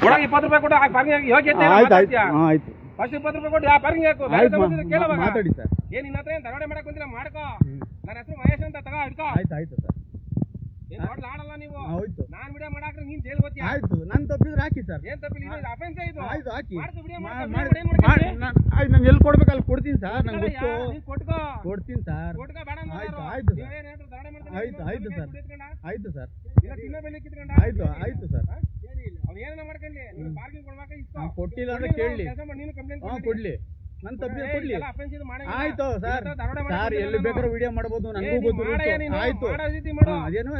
ಒಳಗೆ 20 ರೂಪಾಯಿ ಕೊಟ್ಟು ಪಾರ್ಕಿಂಗ್ ಯೋಗ್ಯತೆ ಆಯ್ತು ಫಸ್ಟ್ 20 ರೂಪಾಯಿ ಕೊಟ್ಟು ಪಾರ್ಕಿಂಗ್ ಹಾಕು ಕೇಳವಾಗ ಮಾತಾಡಿ ಸರ್. ಏನ್ ನಿನ್ನ ಹತ್ರ ಏನ್ ತಗಡೆ ಮಾಡಕ್ ಬಂದಿಲ್ಲ ಮಾಡ್ಕೋ. ನನ್ನ ಹೆಸರು ಮಹೇಶ್ ಅಂತ ತಗೋ ಹಿಡ್ಕೋ. ಆಯ್ತು ಸರ್. ಏನ್ ದೊಡ್ಡ ಆಡಲ್ಲ ನೀವು. ಆಯ್ತು ನಾನ್ ವಿಡಿಯೋ ಮಾಡಾಕ್ರೆ ನೀನ್ ಜೈಲ್ ಹೋಗ್ತೀಯ. ಆಯ್ತು ನನ್ ತಪ್ಪಿದ್ರೆ ಹಾಕಿ ಸರ್. ಏನ್ ತಪ್ಪಿಲ್ಲ ಇದು ಅಫೆನ್ಸ್ ಇದು. ಆಯ್ತು ಹಾಕಿ. ಮಾಡ್ತು ವಿಡಿಯೋ ಆಯ್ತು ನಾನು ಎಲ್ಲಿ ಕೊಡ್ಬೇಕು ಅಲ್ಲಿ ಕೊಡ್ತೀನಿ ಸರ್. ನಂಗೆ ಗೊತ್ತು. ನೀನ್ ಕೊಟ್ಕೋ. ಕೊಡ್ತೀನಿ ಸರ್. ಕೊಟ್ಕೋ ಬೇಡ ಅಂತ ಆಯ್ತು ಸರ್. ನೀವೇನ್ ಹೇಳ್ತಾರೆ ತಗಡೆ ಮಾಡ್ತಾರೆ. ಆಯ್ತು ಸರ್. ಆಯ್ತು ಸರ್. ಇಲ್ಲ ಚಿನ್ನ ಬೆಲೆ ಕಿತ್ಕೊಂಡ. ಆಯ್ತು ಸರ್. ಅವ್ನು ಏನೇನ ಮಾಡ್ಕೊಳ್ಳಿ. ನೀನು ಪಾರ್ಕಿಂಗ್ ಕೊಡ್ಬೇಕಾ ಇಸ್ಕೋ. ನಾನು ಕೊಟ್ಟಿಲ್ಲ ಅಂದ್ರೆ ಕೇಳಲಿ. ನೀನು ಕಂಪ್ಲೇಂಟ್ ಕೊಡ್ಲಿ. ನನ್ನ ತಪ್ಪಿದ್ರೆ ಕೊಡ್ಲಿ. ಅಫೆನ್ಸ್ ಇದು ಮಾಡಂಗಿಲ್ಲ. ಆಯ್ತು ಸರ್. ಸರ್ ಎಲ್ಲಿ ಬೇಕಾದ್ರೂ ವಿಡಿಯೋ ಮಾಡಬಹುದು. ನನಗೂ ಗೊತ್ತು. ಆಯ್ತು ಅದೇನೋ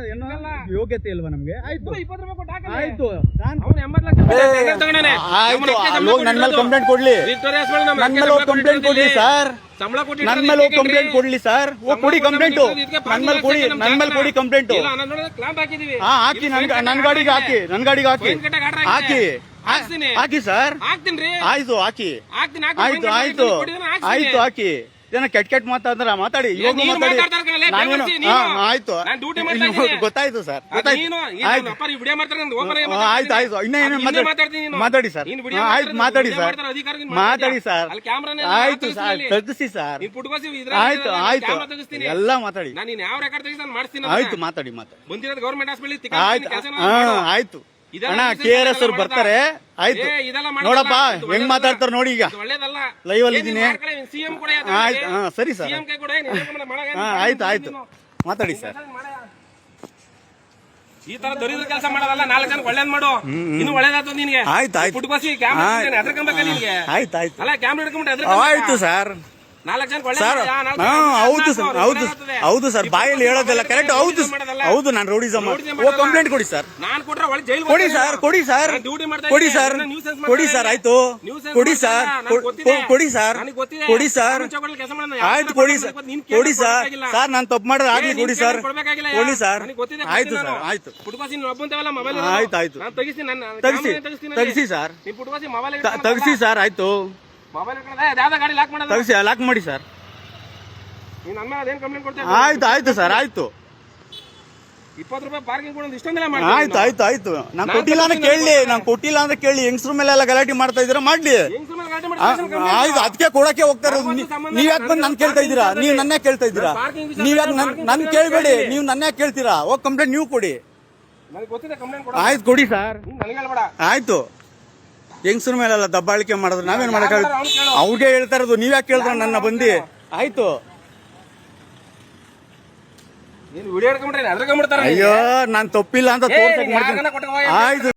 ಯೋಗ್ಯತೆ ಇಲ್ವಾ ನಮ್ಗೆ. ಆಯ್ತು 20 ರೂಪಾಯಿ ಕೊಟ್ಟು ಹಾಕಲ್ಲ. ಆಯ್ತು ಅವ್ನು 80 ಲಕ್ಷ ತಗೊಂಡಾನೆ. ಆಯ್ತು ನನ್ನ ಮೇಲೆ ಕಂಪ್ಲೇಂಟ್ ಕೊಡ್ಲಿ. ನನ್ನ ಮೇಲೆ ಕಂಪ್ಲೇಂಟ್ ಕೊಡ್ಲಿ ಸರ್. ಸಂಬಳ ಕೊಟ್ಟು ನನ್ನ ಮೇಲೆ ಕಂಪ್ಲೇಂಟ್ ಕೊಡ್ಲಿ ಸರ್. ಕೊಡಿ ಕಂಪ್ಲೇಂಟ್. ನನ್ನ ಮೇಲೆ ಕೊಡಿ ಕಂಪ್ಲೇಂಟ್. ಕ್ಲಾಂಪ್ ಹಾಕಿದೀವಿ. ಹಾಕಿ ನನ್ನ ಗಾಡಿಗೆ ಹಾಕಿ. ನನ್ನ ಗಾಡಿಗೆ ಹಾಕಿ. ಹಾಕಿ ಸರ್. ಹಾಕ್ತೀನಿ. ಆಯ್ತು ಹಾಕಿ. ಆಯ್ತು ಹಾಕಿ. ಏನೋ ಕೆಟ್ಟ ಮಾತಾಡ್ತಾರ ಮಾತಾಡಿ. ಇವಾಗ ಮಾತಾಡಿ. ಆಯ್ತು ಗೊತ್ತಾಯ್ತು ಸರ್. ಆಯ್ತು ಇನ್ನೇನು ಮಾತಾಡಿ ಸರ್. ಆಯ್ತು ಮಾತಾಡಿ ಸರ್. ಆಯ್ತು ಸರ್ ತೆಗಿಸಿ ಸರ್. ಆಯ್ತು ಎಲ್ಲ ಮಾತಾಡಿ. ಆಯ್ತು ಮಾತಾಡಿ ಆಯ್ತು ಅಣ್ಣ KRS ಅವ್ರು ಬರ್ತಾರೆ. ಆಯ್ತು ನೋಡಪ್ಪ ಹೆಂಗ್ ಮಾತಾಡ್ತಾರ ನೋಡಿ. ಈಗ ಲೈವ್ ಅಲ್ಲಿ ಇದೀನಿ. ಆಯ್ತು ಸರಿ ಸರ್. ಆಯ್ತು ಮಾತಾಡಿ ಸರ್. ಈ ತರ ದೊರಿದ ಕೆಲಸ ಮಾಡೋದಲ್ಲ. 4 ಜನ ಒಳ್ಳೇದ್ ಮಾಡು. ಇನ್ನು ಒಳ್ಳೇದಾಗ್ತದ ನಿನ್ಗೆ. ಆಯ್ತು ಪುಟ್ಕೋಸಿ ಕ್ಯಾಮ್ರಾ ಎದ್ರಕಂಬೇಕ ನಿನ್ಗೆ. ಆಯ್ತು ಅಲ್ಲ ಕ್ಯಾಮ್ರಾ ಹಿಡ್ಕೊಂಡ್ಬಿಟ್ಟು ಆಯ್ತು ಸರ್. 4 ಜನ ಸರ್ ಹೌದು ಸರ್. ಬಾಯಲ್ಲಿ ಹೇಳೋದಲ್ಲ ಕರೆಕ್ಟ್. ಹೌದು ನಾನು ರೌಡಿಸಮ್. ಕಂಪ್ಲೇಂಟ್ ಕೊಡಿ ಸರ್. ನಾನ್ ಕೊಟ್ರೆ ಒಳ್ಳೆ ಜೈಲ್ ಕೊಡಿ ಸರ್. ಆಯ್ತು ಕೊಡಿ ಸರ್. ಆಯ್ತು ಕೊಡಿ ಸರ್. ಸರ್ ನಾನು ತಪ್ಪು ಮಾಡೋದು ಆಗ್ಲಿ ಕೊಡಿ ಸರ್. ಆಯ್ತು ಸರ್. ಆಯ್ತು ತೆಗಿಸಿ ಸರ್. ತೆಗಿಸಿ ಸರ್. ಆಯ್ತು ಲಾಕ್ ಮಾಡಿ ಸರ್. ಆಯ್ತು ಸರ್. ಆಯ್ತು 20 ರೂಪಾಯಿ ಪಾರ್ಕಿಂಗ್ ಕೊಡೋದು ಇಷ್ಟೊಂದೆಲ್ಲ ಮಾಡಿ. ಆಯ್ತು ನಾನು ಕೊಟ್ಟಿಲ್ಲ ಅಂದ್ರೆ ಕೇಳಿ. ಹೆಂಗಸ್ರ ಮೇಲೆ ಎಲ್ಲ ಗಲಾಟೆ ಮಾಡ್ತಾ ಇದ್ದೀರಾ ಮಾಡ್ಲಿ. ಆಯ್ತು ಅದಕ್ಕೆ ಕೊಡಕ್ಕೆ ಹೋಗ್ತಾ ಇರೋದು. ನೀವ್ ಯಾಕೆ ಬಂದು ನನ್ ಕೇಳ್ತಾ ಇದ್ದೀರಾ. ನೀವು ನನ್ನ ಕೇಳ್ತಾ ಇದ್ದೀರಾ. ನೀವ್ ಯಾಕೆ ನನ್ ಕೇಳ್ಬೇಡಿ. ನೀವು ನನ್ನ ಕೇಳ್ತೀರಾ. ಹೋಗ್ ಕಂಪ್ಲೇಂಟ್ ನೀವು ಕೊಡಿ. ಆಯ್ತು ಕೊಡಿ ಸರ್. ಆಯ್ತು ಹೆಂಗಸ್ರ ಮೇಲೆಲ್ಲ ದಬ್ಬಾಳಿಕೆ ಮಾಡಿದ್ರೆ ನಾವೇನ್ ಮಾಡಕ್ಕಾಗುತ್ತೆ. ಅವ್ರಿಗೆ ಹೇಳ್ತಾ ಇರೋದು. ನೀವ್ ಯಾಕೆ ಕೇಳ್ತಾರ ನನ್ನ ಬಂದಿ. ಆಯ್ತು ಅಯ್ಯೋ ನಾನ್ ತಪ್ಪಿಲ್ಲ ಅಂತ ತೋರ್ಸಕ್ ಮಾಡ್ತೀನಿ. ಆಯ್ತು